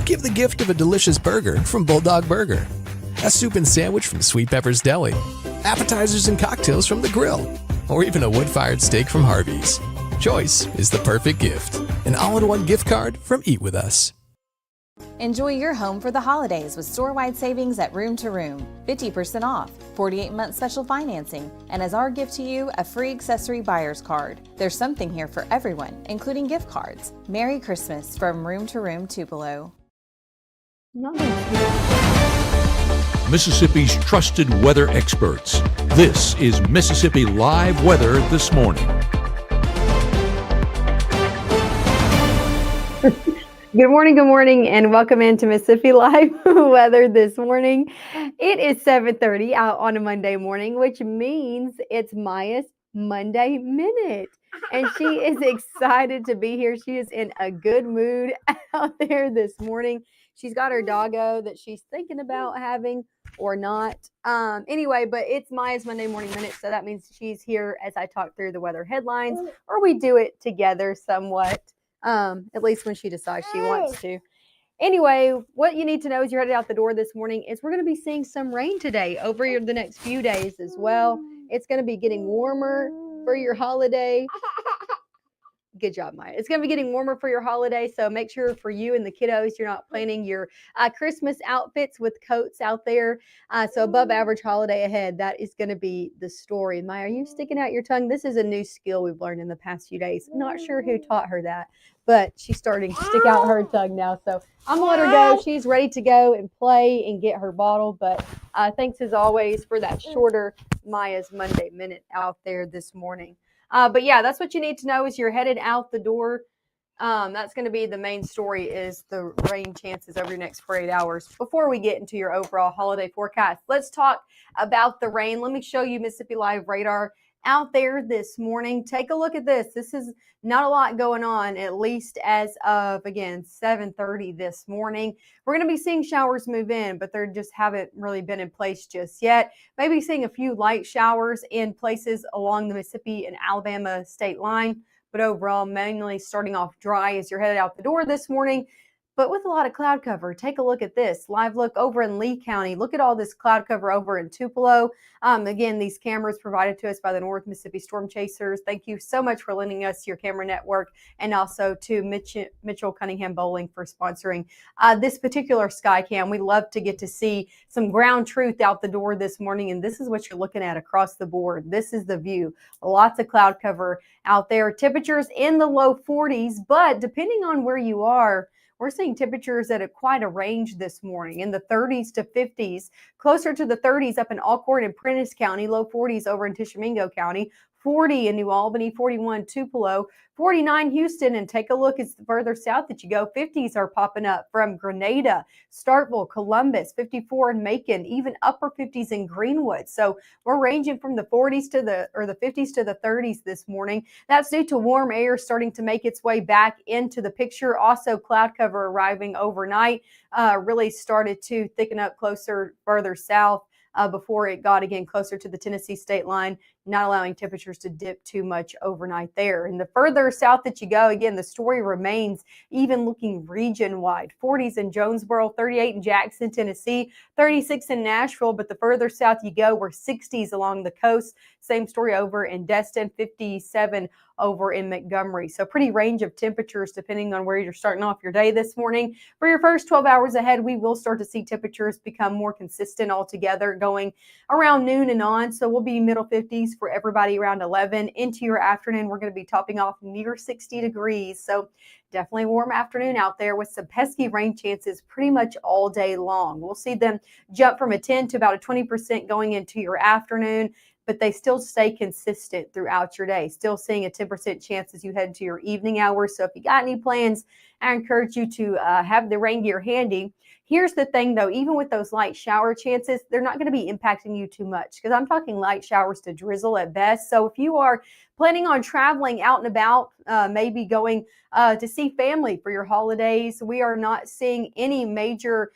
Give the gift of a delicious burger from Bulldog Burger, a soup and sandwich from Sweet Pepper's Deli, appetizers and cocktails from The Grill, or even a wood-fired steak from Harvey's. Choice is the perfect gift. An all-in-one gift card from Eat With Us. Enjoy your home for the holidays with store-wide savings at Room to Room. 50% off, 48-month special financing, and as our gift to you, a free accessory buyer's card. There's something here for everyone, including gift cards. Merry Christmas from Room to Room Tupelo. Mississippi's trusted weather experts. This is Mississippi Live Weather This Morning. Good morning, and welcome into Mississippi Live Weather This Morning. It is 7:30 out on a Monday morning, which means it's Maya's Monday Minute. And she is excited to be here. She is in a good mood out there this morning. She's got her doggo that she's thinking about having or not. Anyway, but it's Maya's Monday Morning Minute, so that means she's here as I talk through the weather headlines, or we do it together somewhat. At least when she decides she wants to. Anyway, what you need to know as you're headed out the door this morning is we're going to be seeing some rain today over the next few days as well. It's going to be getting warmer for your holiday. Good job, Maya. It's going to be getting warmer for your holiday, so make sure for you and the kiddos, you're not planning your Christmas outfits with coats out there. So above average holiday ahead, that is going to be the story. Maya, are you sticking out your tongue? This is a new skill we've learned in the past few days. Not sure who taught her that, but she's starting to stick out her tongue now. So I'm going to let her go. She's ready to go and play and get her bottle. But thanks as always for that shorter Maya's Monday Minute out there this morning. But yeah, that's what you need to know as you're headed out the door. That's going to be the main story, is the rain chances over the next 48 hours. Before we get into your overall holiday forecast, let's talk about the rain. Let me show you Mississippi Live radar out there this morning. Take a look at this. This is not a lot going on, at least as of, again, 7:30 this morning. We're going to be seeing showers move in, but they just haven't really been in place just yet. Maybe seeing a few light showers in places along the Mississippi and Alabama state line, but overall mainly starting off dry as you're headed out the door this morning, but with a lot of cloud cover. Take a look at this live look over in Lee County. Look at all this cloud cover over in Tupelo. Again, these cameras provided to us by the North Mississippi Storm Chasers. Thank you so much for lending us your camera network, and also to Mitchell Cunningham Bowling for sponsoring this particular sky cam. We love to get to see some ground truth out the door this morning, and this is what you're looking at across the board. This is the view. Lots of cloud cover out there. Temperatures in the low 40s, but depending on where you are, we're seeing temperatures at quite a range this morning, in the 30s to 50s, closer to the 30s up in Alcorn and Prentiss County, low 40s over in Tishomingo County, 40 in New Albany, 41 Tupelo, 49 Houston, and take a look as further south that you go. 50s are popping up from Grenada, Starkville, Columbus, 54 in Macon, even upper 50s in Greenwood. So we're ranging from the 40s to the 50s to the 30s this morning. That's due to warm air starting to make its way back into the picture. Also, cloud cover arriving overnight really started to thicken up further south. Before it got again closer to the Tennessee state line, not allowing temperatures to dip too much overnight there. And the further south that you go, again, the story remains even looking region-wide. 40s in Jonesboro, 38 in Jackson, Tennessee, 36 in Nashville, but the further south you go, we're 60s along the coast. Same story over in Destin, 57 over in Montgomery. So pretty range of temperatures depending on where you're starting off your day this morning. For your first 12 hours ahead, we will start to see temperatures become more consistent altogether going around noon and on. So we'll be middle 50s for everybody around 11. Into your afternoon, we're going to be topping off near 60 degrees. So definitely warm afternoon out there with some pesky rain chances pretty much all day long. We'll see them jump from a 10 to about a 20% going into your afternoon, but they still stay consistent throughout your day. Still seeing a 10% chance as you head into your evening hours. So if you got any plans, I encourage you to have the rain gear handy. Here's the thing, though, even with those light shower chances, they're not going to be impacting you too much, because I'm talking light showers to drizzle at best. So if you are planning on traveling out and about, maybe going to see family for your holidays, we are not seeing any major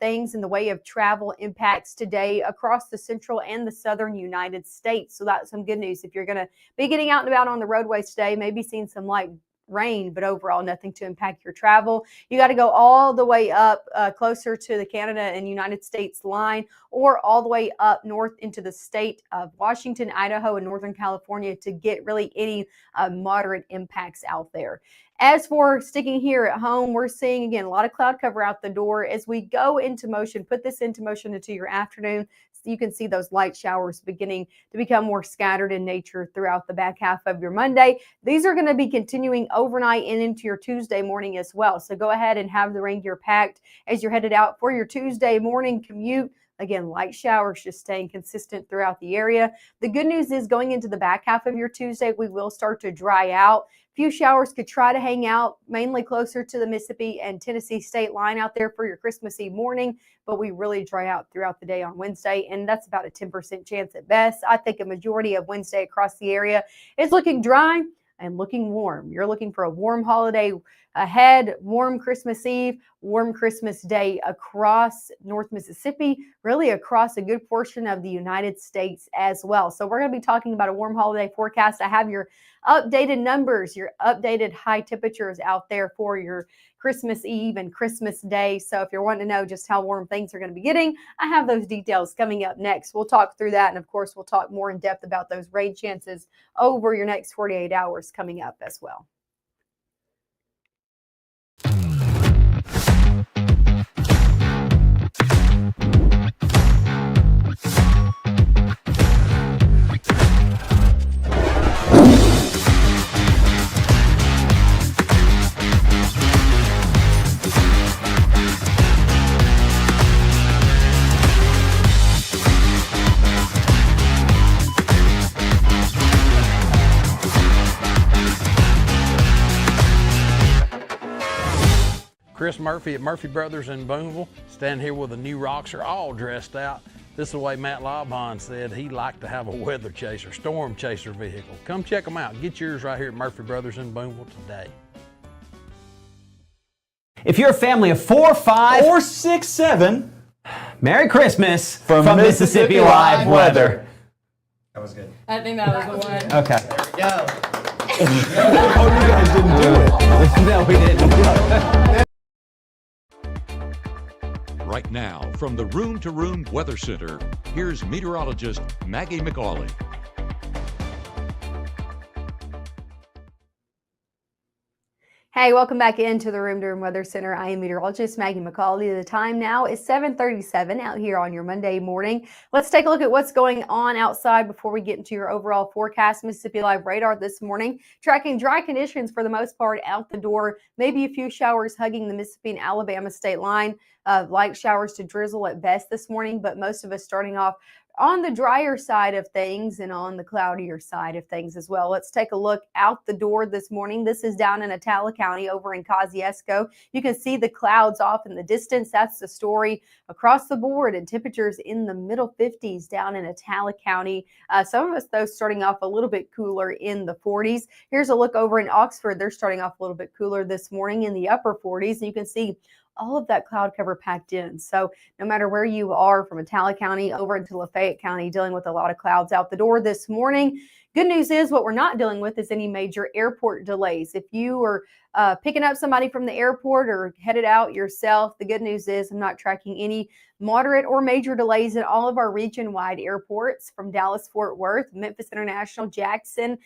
things in the way of travel impacts today across the central and the southern United States. So that's some good news. If you're going to be getting out and about on the roadways today, maybe seeing some light rain, but overall nothing to impact your travel. You got to go all the way up closer to the Canada and United States line, or all the way up north into the state of Washington, Idaho, and Northern California to get really any moderate impacts out there. As for sticking here at home, we're seeing, again, a lot of cloud cover out the door as we go into motion. Put this into motion into your afternoon. So you can see those light showers beginning to become more scattered in nature throughout the back half of your Monday. These are going to be continuing overnight and into your Tuesday morning as well. So go ahead and have the rain gear packed as you're headed out for your Tuesday morning commute. Again, light showers just staying consistent throughout the area. The good news is going into the back half of your Tuesday, we will start to dry out. Few showers could try to hang out mainly closer to the Mississippi and Tennessee state line out there for your Christmas Eve morning, but we really dry out throughout the day on Wednesday, and that's about a 10% chance at best. I think a majority of Wednesday across the area is looking dry and looking warm. You're looking for a warm holiday ahead, warm Christmas Eve, warm Christmas Day across North Mississippi, really across a good portion of the United States as well. So we're going to be talking about a warm holiday forecast. I have your updated numbers, your updated high temperatures out there for your Christmas Eve and Christmas Day. So if you're wanting to know just how warm things are going to be getting, I have those details coming up next. We'll talk through that. And of course, we'll talk more in depth about those rain chances over your next 48 hours coming up as well. Chris Murphy at Murphy Brothers in Boonville, standing here with the new Roxer all dressed out. This is the way Matt Laubon said he'd like to have a weather chaser, storm chaser vehicle. Come check them out. Get yours right here at Murphy Brothers in Boonville today. If you're a family of 4, 5, or 6, 7, Merry Christmas from Mississippi Live Weather. That was good. I think that was the one. Okay. There we go. Oh, you guys didn't do it. No, we didn't. Right now, from the Room to Room Weather Center, here's meteorologist Maggye McAuley. Hey, welcome back into the Room to Room Weather Center. I am meteorologist Maggye McAuley. The time now is 7:37 out here on your Monday morning. Let's take a look at what's going on outside before we get into your overall forecast. Mississippi Live radar this morning, tracking dry conditions for the most part out the door. Maybe a few showers hugging the Mississippi and Alabama state line. Light showers to drizzle at best this morning, but most of us starting off on the drier side of things and on the cloudier side of things as well. Let's take a look out the door this morning. This is down in Atala County over in Kosciuszko. You can see the clouds off in the distance. That's the story across the board, and temperatures in the middle 50s down in Atala County. Some of us, though, starting off a little bit cooler in the 40s. Here's a look over in Oxford. They're starting off a little bit cooler this morning in the upper 40s. And you can see all of that cloud cover packed in. So no matter where you are, from Atala County over into Lafayette County, dealing with a lot of clouds out the door this morning. Good news is what we're not dealing with is any major airport delays. If you are picking up somebody from the airport or headed out yourself, the good news is I'm not tracking any moderate or major delays in all of our region-wide airports from Dallas, Fort Worth, Memphis International, Jackson,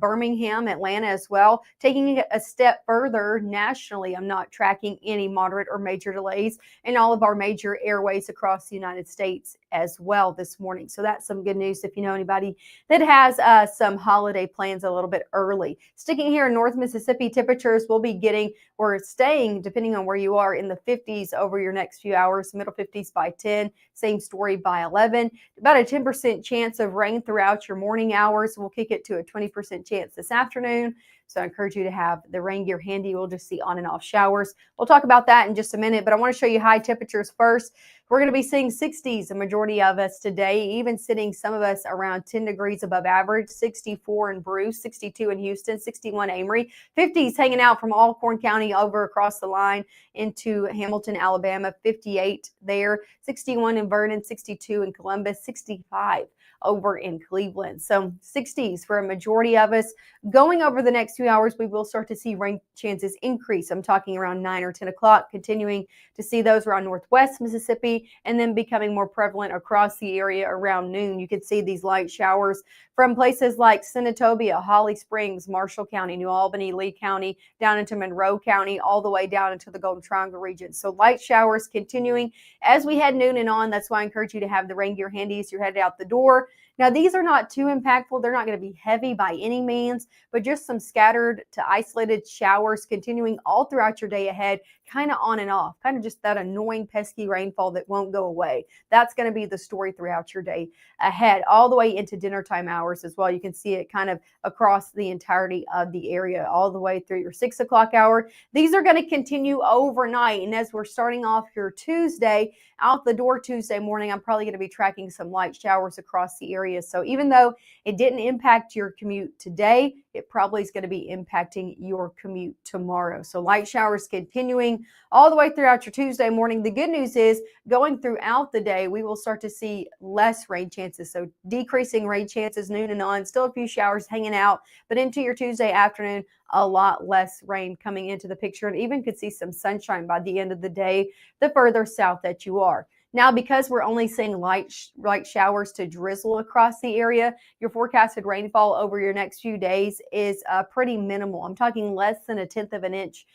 Birmingham, Atlanta as well. Taking it a step further nationally, I'm not tracking any moderate or major delays in all of our major airways across the United States as well this morning. So that's some good news if you know anybody that has some holiday plans a little bit early. Sticking here in North Mississippi, temperatures will be getting or staying, depending on where you are, in the 50s over your next few hours, middle 50s by 10, same story by 11. About a 10% chance of rain throughout your morning hours. We'll kick it to a 20% chance this afternoon. So I encourage you to have the rain gear handy. We'll just see on and off showers. We'll talk about that in just a minute, but I want to show you high temperatures first. We're going to be seeing 60s, a majority of us today, even sitting some of us around 10 degrees above average, 64 in Bruce, 62 in Houston, 61 Amory, 50s hanging out from Alcorn County over across the line into Hamilton, Alabama, 58 there, 61 in Vernon, 62 in Columbus, 65 over in Cleveland. So 60s for a majority of us. Going over the next few 2 hours, we will start to see rain chances increase. I'm talking around 9 or 10 o'clock, continuing to see those around northwest Mississippi and then becoming more prevalent across the area around noon. You can see these light showers from places like Senatobia, Holly Springs, Marshall County, New Albany, Lee County, down into Monroe County, all the way down into the Golden Triangle region. So light showers continuing as we head noon and on. That's why I encourage you to have the rain gear handy as you're headed out the door. Now, these are not too impactful. They're not going to be heavy by any means, but just some scattered to isolated showers continuing all throughout your day ahead, kind of on and off, kind of just that annoying, pesky rainfall that won't go away. That's going to be the story throughout your day ahead, all the way into dinner time hours as well. You can see it kind of across the entirety of the area, all the way through your 6 o'clock hour. These are going to continue overnight. And as we're starting off your Tuesday, out the door Tuesday morning, I'm probably going to be tracking some light showers across the area. So even though it didn't impact your commute today, it probably is going to be impacting your commute tomorrow. So light showers continuing all the way throughout your Tuesday morning. The good news is going throughout the day, we will start to see less rain chances. So decreasing rain chances noon and on, still a few showers hanging out, but into your Tuesday afternoon, a lot less rain coming into the picture, and even could see some sunshine by the end of the day, the further south that you are. Now, because we're only seeing light showers to drizzle across the area, your forecasted rainfall over your next few days is pretty minimal. I'm talking less than 1/10 of an inch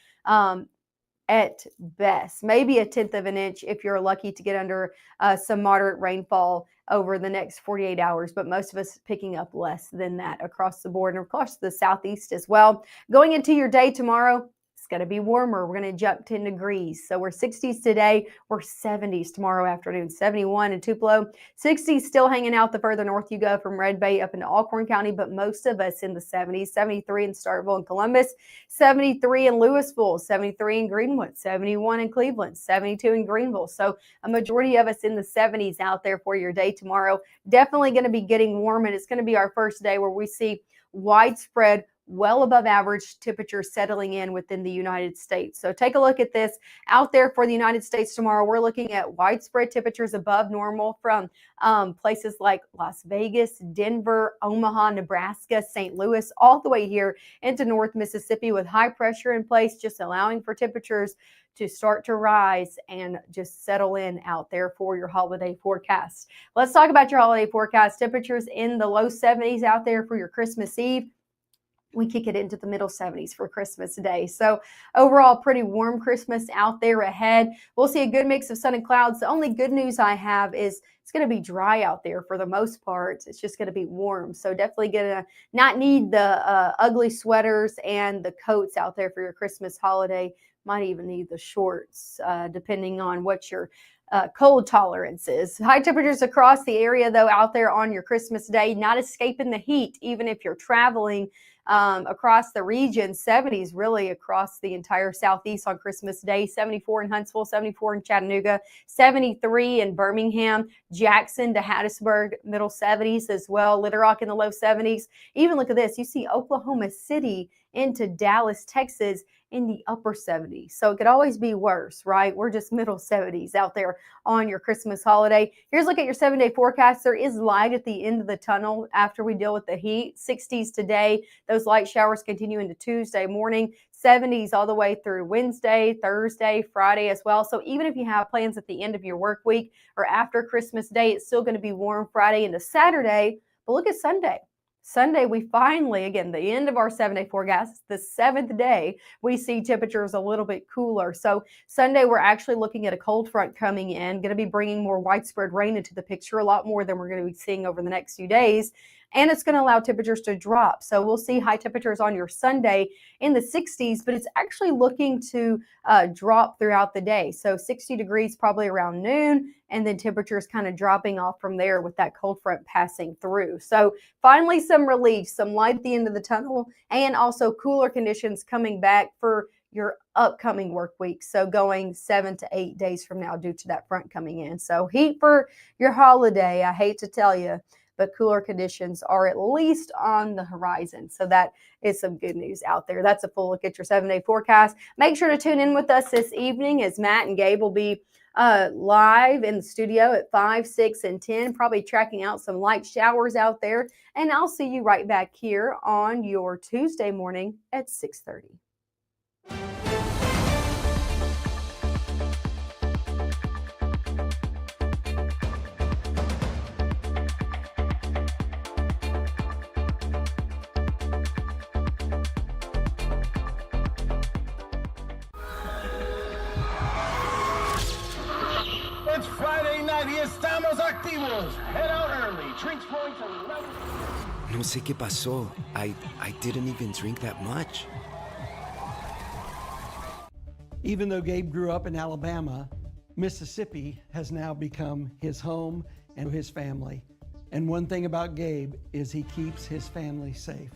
at best, maybe 1/10 of an inch if you're lucky to get under some moderate rainfall over the next 48 hours, but most of us picking up less than that across the board and across the southeast as well. Going into your day tomorrow, it's going to be warmer. We're going to jump 10 degrees. So we're 60s today. We're 70s tomorrow afternoon, 71 in Tupelo. 60s still hanging out the further north you go from Red Bay up into Alcorn County, but most of us in the 70s, 73 in Starkville and Columbus, 73 in Louisville, 73 in Greenwood, 71 in Cleveland, 72 in Greenville. So a majority of us in the 70s out there for your day tomorrow. Definitely going to be getting warm, and it's going to be our first day where we see widespread well above average temperatures settling in within the United States. So take a look at this out there for the United States tomorrow. We're looking at widespread temperatures above normal from places like Las Vegas, Denver, Omaha, Nebraska, St. Louis, all the way here into North Mississippi with high pressure in place, just allowing for temperatures to start to rise and just settle in out there for your holiday forecast. Let's talk about your holiday forecast. Temperatures in the low 70s out there for your Christmas Eve. We kick it into the middle 70s for Christmas Day. So overall, pretty warm Christmas out there ahead. We'll see a good mix of sun and clouds. The only good news I have is it's going to be dry out there for the most part. It's just going to be warm. So definitely going to not need the ugly sweaters and the coats out there for your Christmas holiday. Might even need the shorts, depending on what your cold tolerance is. High temperatures across the area, though, out there on your Christmas Day, not escaping the heat, even if you're traveling across the region. 70s really across the entire southeast on Christmas Day. 74 in Huntsville, 74 in Chattanooga, 73 in Birmingham, Jackson to Hattiesburg, middle 70s as well. Little Rock in the low 70s. Even look at this. You see Oklahoma City into Dallas, Texas in the upper 70s. So it could always be worse, right? We're just middle 70s out there on your Christmas holiday. Here's a look at your 7-day forecast. There is light at the end of the tunnel after we deal with the heat. 60s today. Those light showers continue into Tuesday morning. 70s all the way through Wednesday, Thursday, Friday as well. So even if you have plans at the end of your work week or after Christmas Day, it's still going to be warm Friday into Saturday. But look at Sunday. Sunday, we finally, again, the end of our 7-day forecast, the 7th day, we see temperatures a little bit cooler. So Sunday, we're actually looking at a cold front coming in, going to be bringing more widespread rain into the picture, a lot more than we're going to be seeing over the next few days. And it's going to allow temperatures to drop. So we'll see high temperatures on your Sunday in the 60s, but it's actually looking to drop throughout the day. So 60 degrees probably around noon, and then temperatures kind of dropping off from there with that cold front passing through. So finally some relief, some light at the end of the tunnel, and also cooler conditions coming back for your upcoming work week. So going 7 to 8 days from now due to that front coming in. So heat for your holiday, I hate to tell you, but cooler conditions are at least on the horizon. So that is some good news out there. That's a full look at your 7-day forecast. Make sure to tune in with us this evening as Matt and Gabe will be live in the studio at 5, 6, and 10, probably tracking out some light showers out there. And I'll see you right back here on your Tuesday morning at 6:30. It's Friday night y estamos activos. Head out early. Drinks flowing to level. No sé qué pasó. I didn't even drink that much. Even though Gabe grew up in Alabama, Mississippi has now become his home and his family. And one thing about Gabe is he keeps his family safe.